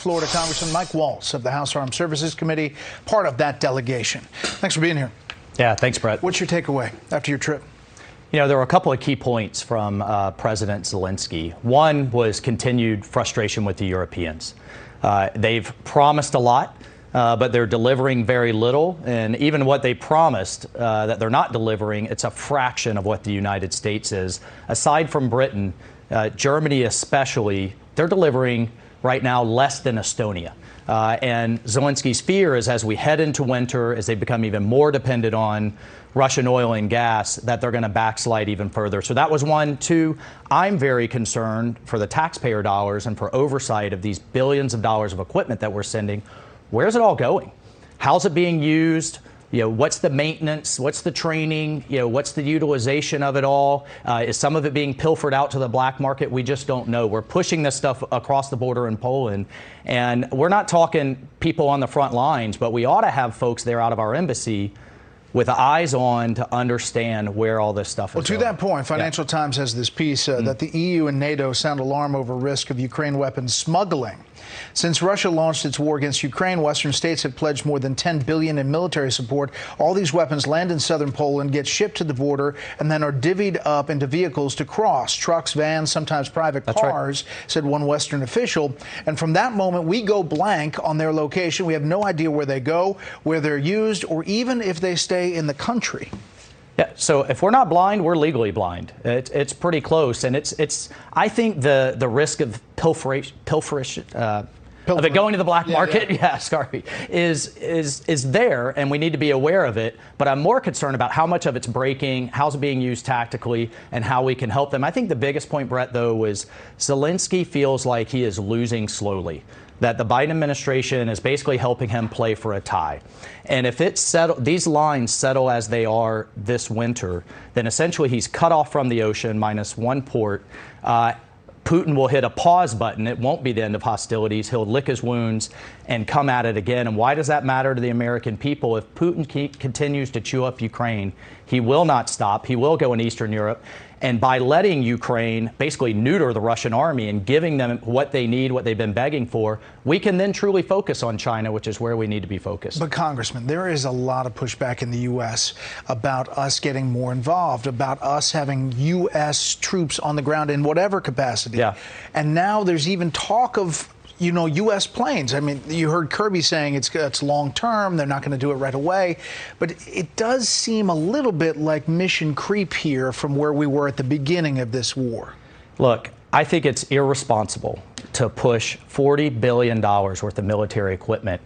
Florida Congressman Mike Waltz of the House Armed Services Committee, part of that delegation. Thanks for being here. Yeah, thanks, Brett. What's your takeaway after your trip? You know, there were a couple of key points from President Zelenskyy. One was continued frustration with the Europeans. They've promised a lot, but they're delivering very little. And even what they promised that they're not delivering, it's a fraction of what the United States is. Aside from Britain, Germany especially, they're delivering right now less than Estonia. And Zelenskyy's fear is as we head into winter, as they become even more dependent on Russian oil and gas, that they're going to backslide even further. So that was one. Two, I'm very concerned for the taxpayer dollars and for oversight of these billions of dollars of equipment that we're sending. Where's it all going? How's it being used? You know, what's the maintenance? What's the training? You know, what's the utilization of it all? Is some of it being pilfered out to the black market? We just don't know. We're pushing this stuff across the border in Poland, and we're not talking people on the front lines, but we ought to have folks there out of our embassy with eyes on to understand where all this stuff is going. To that point, Financial Times has this piece that the EU and NATO sound alarm over risk of Ukraine weapons smuggling. Since Russia launched its war against Ukraine, Western states have pledged more than $10 billion in military support. All these weapons land in southern Poland, get shipped to the border, and then are divvied up into vehicles to cross. Trucks, vans, sometimes private cars, said one Western official. And from that moment, we go blank on their location. We have no idea where they go, where they're used, or even if they stay in the country. Yeah, so if we're not blind, we're legally blind. It's pretty close, and I think the risk of pilferation of it going to the black market, is there, and we need to be aware of it. But I'm more concerned about how much of it's breaking, how's it being used tactically, and how we can help them. I think the biggest point, Brett, though, was Zelenskyy feels like he is losing slowly, that the Biden administration is basically helping him play for a tie. And if these lines settle as they are this winter, then essentially he's cut off from the ocean, minus one port. Putin will hit a pause button. It won't be the end of hostilities. He'll lick his wounds and come at it again. And why does that matter to the American people? If Putin continues to chew up Ukraine, he will not stop. He will go in Eastern Europe. And by letting Ukraine basically neuter the Russian army and giving them what they need, what they've been begging for, we can then truly focus on China, which is where we need to be focused. But, Congressman, there is a lot of pushback in the U.S. about us getting more involved, about us having U.S. troops on the ground in whatever capacity. Yeah. And now there's even talk of U.S. planes. I mean, you heard Kirby saying it's long term. They're not going to do it right away. But it does seem a little bit like mission creep here from where we were at the beginning of this war. Look, I think it's irresponsible to push $40 billion worth of military equipment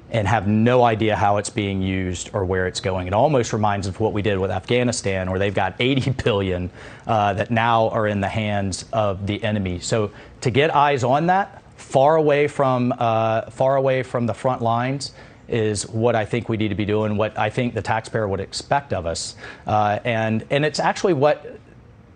and have no idea how it's being used or where it's going. It almost reminds us of what we did with Afghanistan, where they've got $80 billion that now are in the hands of the enemy. So to get eyes on that, far away from the front lines, is what I think we need to be doing, what I think the taxpayer would expect of us. And it's actually what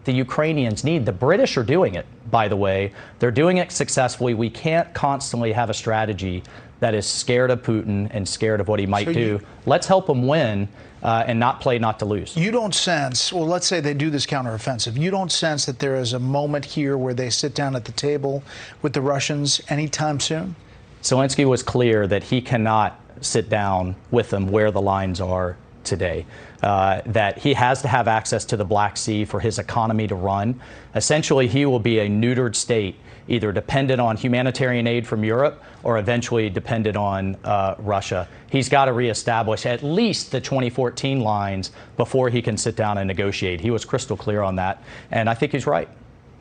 the Ukrainians need. The British are doing it, by the way. They're doing it successfully. We can't constantly have a strategy that is scared of Putin and scared of what he might do. Let's help him win and not play not to lose. You don't sense, well, let's say they do this counteroffensive. You don't sense that there is a moment here where they sit down at the table with the Russians anytime soon? Zelenskyy was clear that he cannot sit down with them where the lines are today, that he has to have access to the Black Sea for his economy to run. Essentially, he will be a neutered state, either dependent on humanitarian aid from Europe or eventually dependent on Russia. He's got to reestablish at least the 2014 lines before he can sit down and negotiate. He was crystal clear on that, and I think he's right.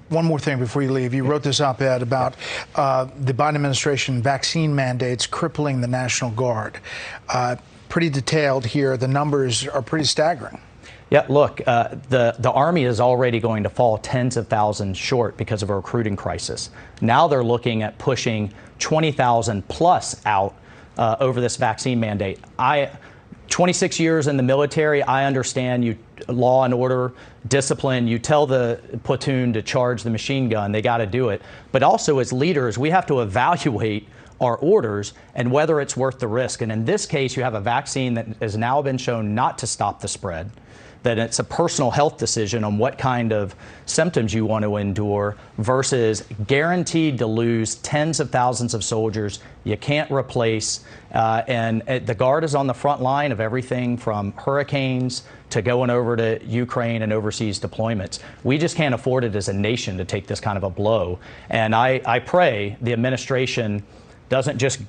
One more thing before you leave. You wrote this op-ed about the Biden administration vaccine mandates crippling the National Guard. Pretty detailed here. The numbers are pretty staggering. Yeah, look, the Army is already going to fall tens of thousands short because of a recruiting crisis. Now they're looking at pushing 20,000 plus out over this vaccine mandate. 26 years in the military, I understand law and order, discipline. You tell the platoon to charge the machine gun, they got to do it. But also as leaders, we have to evaluate our orders and whether it's worth the risk. And in this case, you have a vaccine that has now been shown not to stop the spread, that it's a personal health decision on what kind of symptoms you want to endure versus guaranteed to lose tens of thousands of soldiers you can't replace. And the Guard is on the front line of everything from hurricanes to going over to Ukraine and overseas deployments. We just can't afford it as a nation to take this kind of a blow. And I pray the administration doesn't just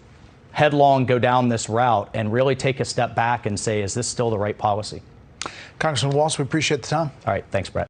headlong go down this route and really take a step back and say, is this still the right policy? Congressman Waltz, we appreciate the time. All right. Thanks, Brett.